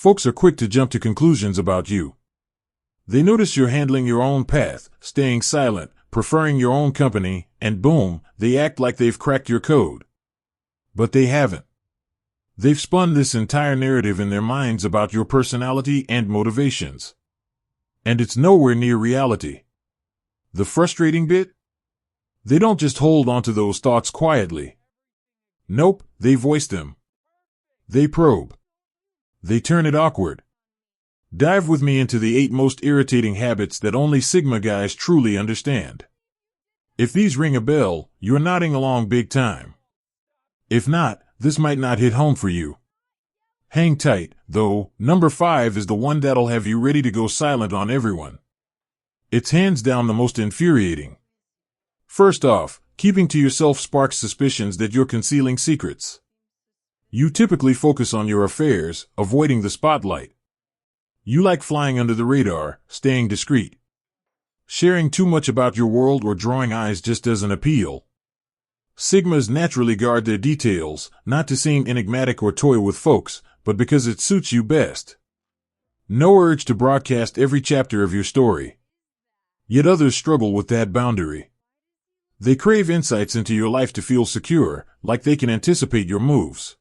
Folks are quick to jump to conclusions about you. They notice you're handling your own path, staying silent, preferring your own company, and boom, they act like they've cracked your code. But they haven't. They've spun this entire narrative in their minds about your personality and motivations. And it's nowhere near reality. The frustrating bit? They don't just hold onto those thoughts quietly. Nope, they voice them. They probe. They turn it awkward. Dive with me into the 8 most irritating habits that only Sigma guys truly understand. If these ring a bell, you're nodding along big time. If not, this might not hit home for you. Hang tight, though. Number 5 is the one that'll have you ready to go silent on everyone. It's hands down the most infuriating. First off, keeping to yourself sparks suspicions that you're concealing secrets. You typically focus on your affairs, avoiding the spotlight. You like flying under the radar, staying discreet. Sharing too much about your world or drawing eyes just doesn't appeal. Sigmas naturally guard their details, not to seem enigmatic or toy with folks, but because it suits you best. No urge to broadcast every chapter of your story. Yet others struggle with that boundary. They crave insights into your life to feel secure, like they can anticipate your moves.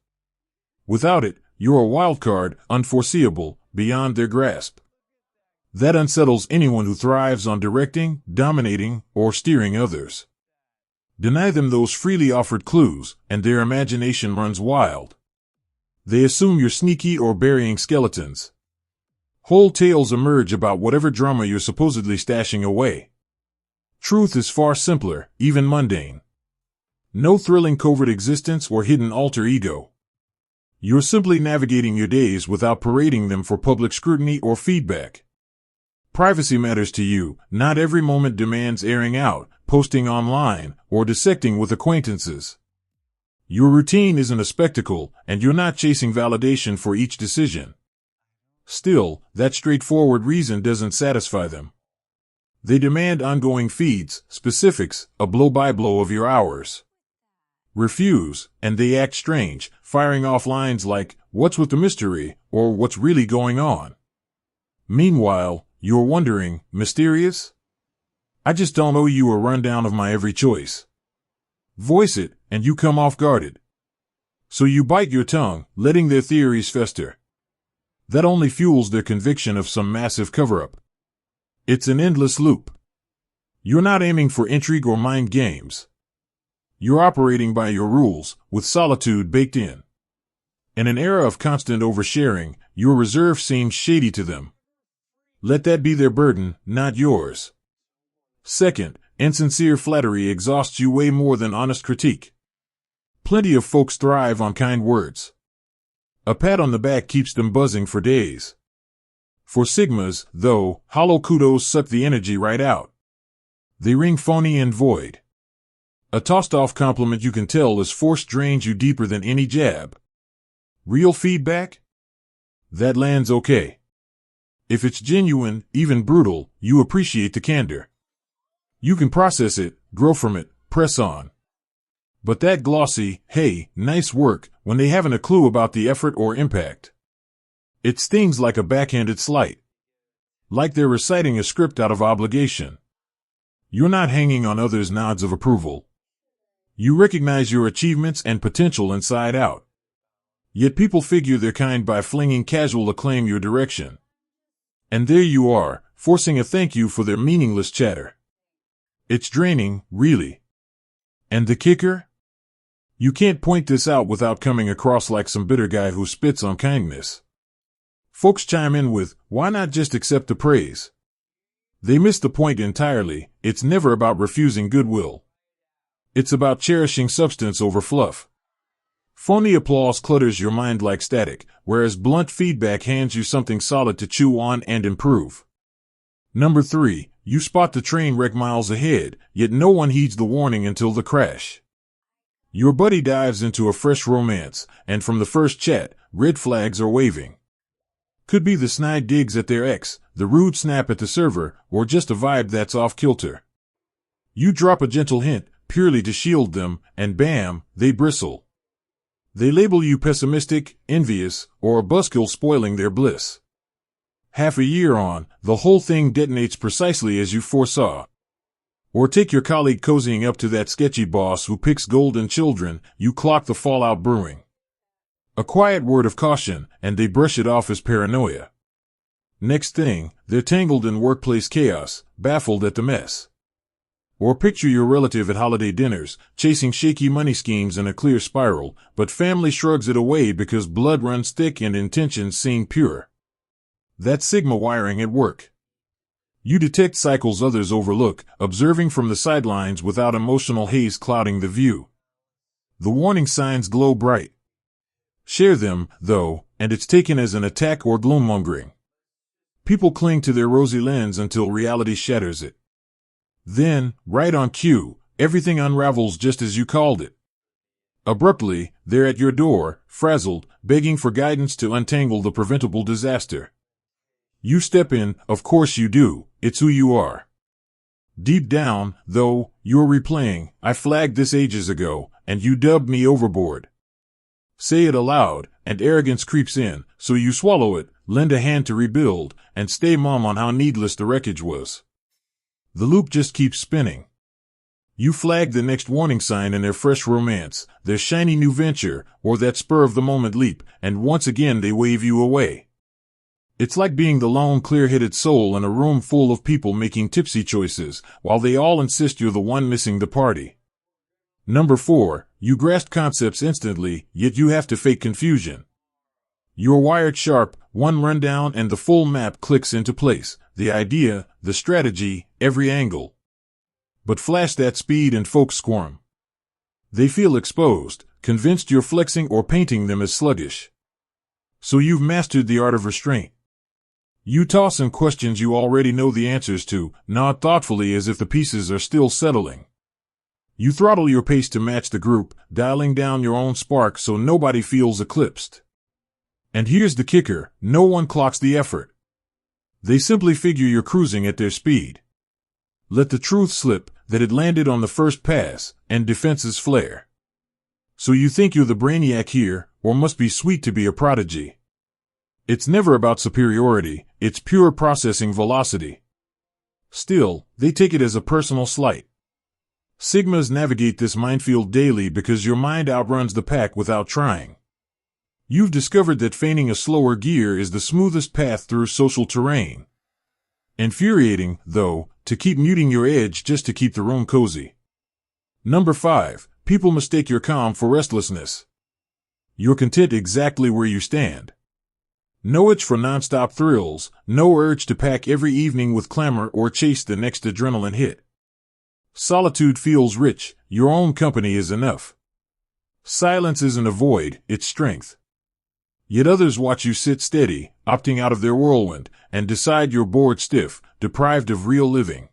Without it, you're a wild card, unforeseeable, beyond their grasp. That unsettles anyone who thrives on directing, dominating, or steering others. Deny them those freely offered clues, and their imagination runs wild. They assume you're sneaky or burying skeletons. Whole tales emerge about whatever drama you're supposedly stashing away. Truth is far simpler, even mundane. No thrilling covert existence or hidden alter ego. You're simply navigating your days without parading them for public scrutiny or feedback. Privacy matters to you. Not every moment demands airing out, posting online, or dissecting with acquaintances. Your routine isn't a spectacle, and you're not chasing validation for each decision. Still, that straightforward reason doesn't satisfy them. They demand ongoing feeds, specifics, a blow-by-blow of your hours. Refuse, and they act strange, firing off lines like, "What's with the mystery?" or "What's really going on?" Meanwhile, you're wondering, mysterious? I just don't owe you a rundown of my every choice. Voice it, and you come off guarded. So you bite your tongue, letting their theories fester. That only fuels their conviction of some massive cover-up. It's an endless loop. You're not aiming for intrigue or mind games. You're operating by your rules, with solitude baked in. In an era of constant oversharing, your reserve seems shady to them. Let that be their burden, not yours. Second, insincere flattery exhausts you way more than honest critique. Plenty of folks thrive on kind words. A pat on the back keeps them buzzing for days. For Sigmas, though, hollow kudos suck the energy right out. They ring phony and void. A tossed-off compliment you can tell is force drains you deeper than any jab. Real feedback? That lands okay. If it's genuine, even brutal, you appreciate the candor. You can process it, grow from it, press on. But that glossy, "Hey, nice work," when they haven't a clue about the effort or impact. It stings like a backhanded slight. Like they're reciting a script out of obligation. You're not hanging on others' nods of approval. You recognize your achievements and potential inside out. Yet people figure they're kind by flinging casual acclaim your direction. And there you are, forcing a thank you for their meaningless chatter. It's draining, really. And the kicker? You can't point this out without coming across like some bitter guy who spits on kindness. Folks chime in with, "Why not just accept the praise?" They miss the point entirely. It's never about refusing goodwill. It's about cherishing substance over fluff. Phony applause clutters your mind like static, whereas blunt feedback hands you something solid to chew on and improve. Number 3, you spot the train wreck miles ahead, yet no one heeds the warning until the crash. Your buddy dives into a fresh romance, and from the first chat, red flags are waving. Could be the snide digs at their ex, the rude snap at the server, or just a vibe that's off kilter. You drop a gentle hint, purely to shield them, and bam, they bristle. They label you pessimistic, envious, or a buzzkill spoiling their bliss. Half a year on, the whole thing detonates precisely as you foresaw. Or take your colleague cozying up to that sketchy boss who picks golden children, you clock the fallout brewing. A quiet word of caution, and they brush it off as paranoia. Next thing, they're tangled in workplace chaos, baffled at the mess. Or picture your relative at holiday dinners, chasing shaky money schemes in a clear spiral, but family shrugs it away because blood runs thick and intentions seem pure. That's Sigma wiring at work. You detect cycles others overlook, observing from the sidelines without emotional haze clouding the view. The warning signs glow bright. Share them, though, and it's taken as an attack or gloommongering. People cling to their rosy lens until reality shatters it. Then, right on cue, everything unravels just as you called it. Abruptly, they're at your door, frazzled, begging for guidance to untangle the preventable disaster. You step in, of course you do, it's who you are. Deep down, though, you're replaying, I flagged this ages ago, and you dubbed me overboard. Say it aloud, and arrogance creeps in, so you swallow it, lend a hand to rebuild, and stay mum on how needless the wreckage was. The loop just keeps spinning. You flag the next warning sign in their fresh romance, their shiny new venture, or that spur-of-the-moment leap, and once again they wave you away. It's like being the lone clear-headed soul in a room full of people making tipsy choices, while they all insist you're the one missing the party. Number 4, you grasp concepts instantly, yet you have to fake confusion. You're wired sharp, one rundown and the full map clicks into place, the idea, the strategy, every angle. But flash that speed and folks squirm. They feel exposed, convinced you're flexing or painting them as sluggish. So you've mastered the art of restraint. You toss in questions you already know the answers to, nod thoughtfully as if the pieces are still settling. You throttle your pace to match the group, dialing down your own spark so nobody feels eclipsed. And here's the kicker, no one clocks the effort. They simply figure you're cruising at their speed. Let the truth slip, that it landed on the first pass, and defenses flare. So you think you're the brainiac here, or must be sweet to be a prodigy. It's never about superiority, it's pure processing velocity. Still, they take it as a personal slight. Sigmas navigate this minefield daily because your mind outruns the pack without trying. You've discovered that feigning a slower gear is the smoothest path through social terrain. Infuriating, though, to keep muting your edge just to keep the room cozy. Number 5, people mistake your calm for restlessness. You're content exactly where you stand. No itch for nonstop thrills, no urge to pack every evening with clamor or chase the next adrenaline hit. Solitude feels rich, your own company is enough. Silence isn't a void, it's strength. Yet others watch you sit steady, opting out of their whirlwind, and decide you're bored stiff, deprived of real living.